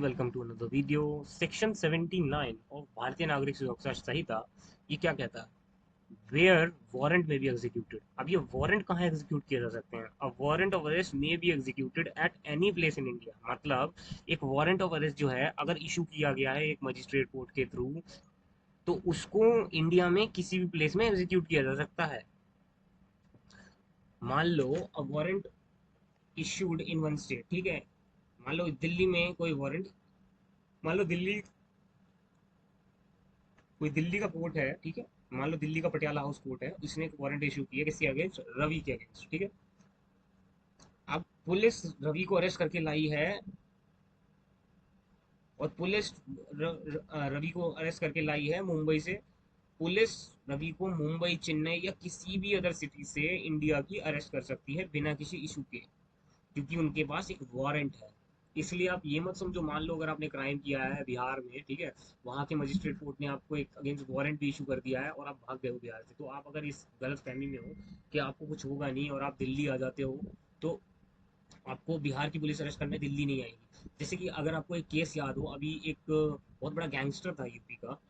Welcome to another video. Section 79 of Bharatiya Nagarik Suraksha Sanhita ये क्या कहता है? Where warrant may be executed. अब ये वारंट कहाँ एग्जीक्यूट किए जा सकते हैं? A warrant of arrest may be executed at any place in India. मतलब एक वारंट ऑफ अरेस्ट जो है अगर इशू किया गया है एक मजिस्ट्रेट कोर्ट के थ्रू, तो उसको इंडिया में किसी भी प्लेस में एग्जीक्यूट किया जा सकता है। मान लो a warrant issued in one state, ठीक है। मान लो दिल्ली में कोई वारंट, मान लो दिल्ली, कोई दिल्ली का कोर्ट है, ठीक है। मान लो दिल्ली का पटियाला हाउस कोर्ट है, उसने एक वारंट इशू किया किसके अगेंस्ट? रवि के अगेंस्ट, ठीक है। अब पुलिस रवि को अरेस्ट करके लाई है, और पुलिस रवि को अरेस्ट करके लाई है मुंबई से। पुलिस रवि को मुंबई, चेन्नई या किसी भी अदर सिटी से इंडिया की अरेस्ट कर सकती है बिना किसी इशू के, क्योंकि उनके पास एक वारंट है। इसलिए आप ये मत समझो, मान लो अगर आपने क्राइम किया है बिहार में, ठीक है, वहां के मजिस्ट्रेट कोर्ट ने आपको एक अगेंस्ट वारंट भी इशू कर दिया है और आप भाग गए हो बिहार से, तो आप अगर इस गलत फहमी में हो कि आपको कुछ होगा नहीं और आप दिल्ली आ जाते हो, तो आपको बिहार की पुलिस अरेस्ट करने दिल्ली नहीं आएगी। जैसे कि अगर आपको एक केस याद हो, अभी एक बहुत बड़ा गैंगस्टर था यूपी का,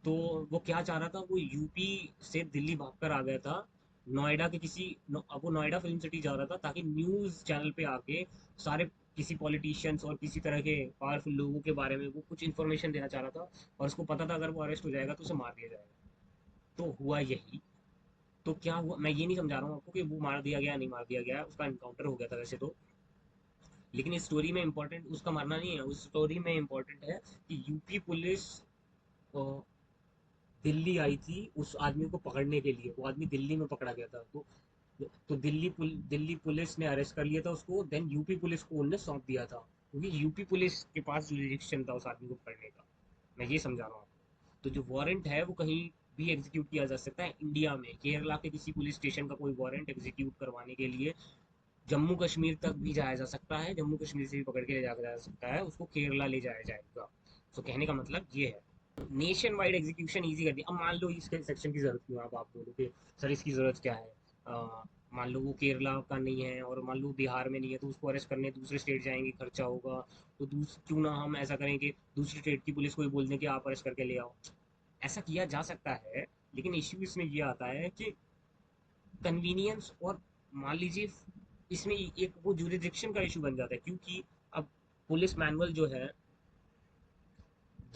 तो वो क्या चाह रहा था, वो यूपी से दिल्ली भागकर आ गया था, नोएडा के अब वो नोएडा फिल्म सिटी जा रहा था ताकि न्यूज़ चैनल पे आके सारे किसी पॉलिटिशियंस और किसी तरह के पावरफुल लोगों के बारे में वो कुछ इन्फॉर्मेशन देना चाह रहा था, और उसको पता था अगर वो अरेस्ट हो जाएगा तो उसे मार दिया जाएगा। तो हुआ यही। तो क्या हुआ, मैं ये नहीं समझा रहा हूँ आपको कि वो मार दिया गया नहीं मार दिया गया, उसका इनकाउंटर हो गया था वैसे तो, लेकिन इस स्टोरी में इम्पोर्टेंट उसका मरना नहीं है। उस स्टोरी में इम्पोर्टेंट है कि यूपी पुलिस दिल्ली आई थी उस आदमी को पकड़ने के लिए। वो आदमी दिल्ली में पकड़ा गया था, तो दिल्ली पुलिस ने अरेस्ट कर लिया था उसको, देन यूपी पुलिस को उनने सौंप दिया था, क्योंकि यूपी पुलिस के पास जुरिडिक्शन था उस आदमी को पकड़ने का। मैं ये समझा रहा हूँ आपको। तो जो वारंट है वो कहीं भी एग्जीक्यूट किया जा सकता है इंडिया में। केरला के किसी पुलिस स्टेशन का कोई वारंट एग्जीक्यूट करवाने के लिए जम्मू कश्मीर तक भी जाया जा सकता है, जम्मू कश्मीर से भी पकड़ के ले जाया जा सकता है, उसको केरला ले जाया जाएगा। तो कहने का मतलब ये है, नेशन वाइड एग्जीक्यूशन ईजी कर दिया। अब मान लो इसके सेक्शन की जरूरत क्यों है? अब आप बोलो कि सर इसकी जरूरत क्या है? मान लो वो केरला का नहीं है और मान लो बिहार में नहीं है, तो उसको अरेस्ट करने दूसरे स्टेट जाएंगे, खर्चा होगा। तो क्यों ना हम ऐसा करें कि दूसरी स्टेट की पुलिस को ही बोल दें कि आप अरेस्ट करके ले आओ। ऐसा किया जा सकता है, लेकिन इश्यू इसमें ये आता है कि कन्वीनियंस, और मान लीजिए इसमें एक वो जुरिडिक्शन का इशू बन जाता है, क्योंकि अब पुलिस मैनुअल जो है,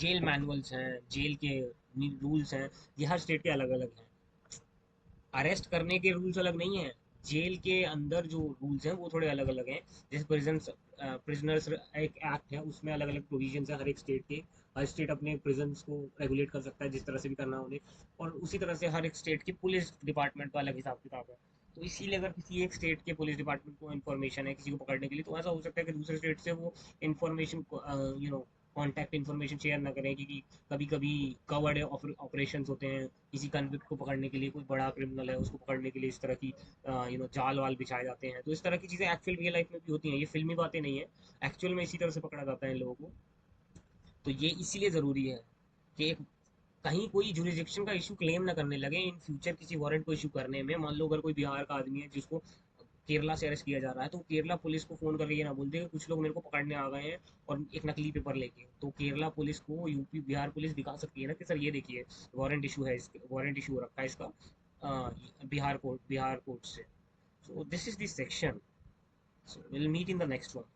जेल मैनुअल्स हैं, जेल के रूल्स हैं, ये हर स्टेट के अलग अलग हैं। अरेस्ट करने के रूल्स अलग नहीं हैं, जेल के अंदर जो रूल्स हैं वो थोड़े अलग अलग हैं। जैसे प्रिजनर्स एक एक्ट है, उसमें अलग अलग प्रोविजंस है हर एक स्टेट के। हर स्टेट अपने प्रिजन्स को रेगुलेट कर सकता है जिस तरह से भी करना उन्हें, और उसी तरह से हर एक स्टेट की पुलिस डिपार्टमेंट का अलग हिसाब किताब है। तो इसीलिए अगर किसी एक स्टेट के पुलिस डिपार्टमेंट को इन्फॉर्मेशन है किसी को पकड़ने के लिए, तो ऐसा हो सकता है कि दूसरे स्टेट से वो इन्फॉर्मेशन कॉन्टैक्ट इन्फॉर्मेशन शेयर ना करें, क्योंकि कभी कभी कवर्ड ऑपरेशन होते हैं। किसी कन्विक्ट को पकड़ने के लिए, कोई बड़ा क्रिमिनल है उसको पकड़ने के लिए इस तरह की जाल वाल बिछाए जाते हैं। तो इस तरह की चीज़ें एक्चुअल रियल लाइफ में भी होती हैं, ये फिल्मी बातें नहीं है। एक्चुअल में इसी तरह से पकड़ा जाता है इन लोगों को। तो ये इसीलिए ज़रूरी है कि कहीं कोई जुरिडिक्शन का इशू क्लेम ना करने लगे इन फ्यूचर किसी वारंट को इशू करने में। मान लो अगर कोई बिहार का आदमी है जिसको केरला से अरेस्ट किया जा रहा है, तो केरला पुलिस को फोन करके ये ना बोल दे कि कुछ लोग मेरे को पकड़ने आ गए हैं और एक नकली पेपर लेके। तो केरला पुलिस को यूपी बिहार पुलिस दिखा सकती है ना कि सर ये देखिए वारंट इशू है, इसके वारंट इशू हो रखा है इसका बिहार कोर्ट से। So this is this section. So will meet in the next one.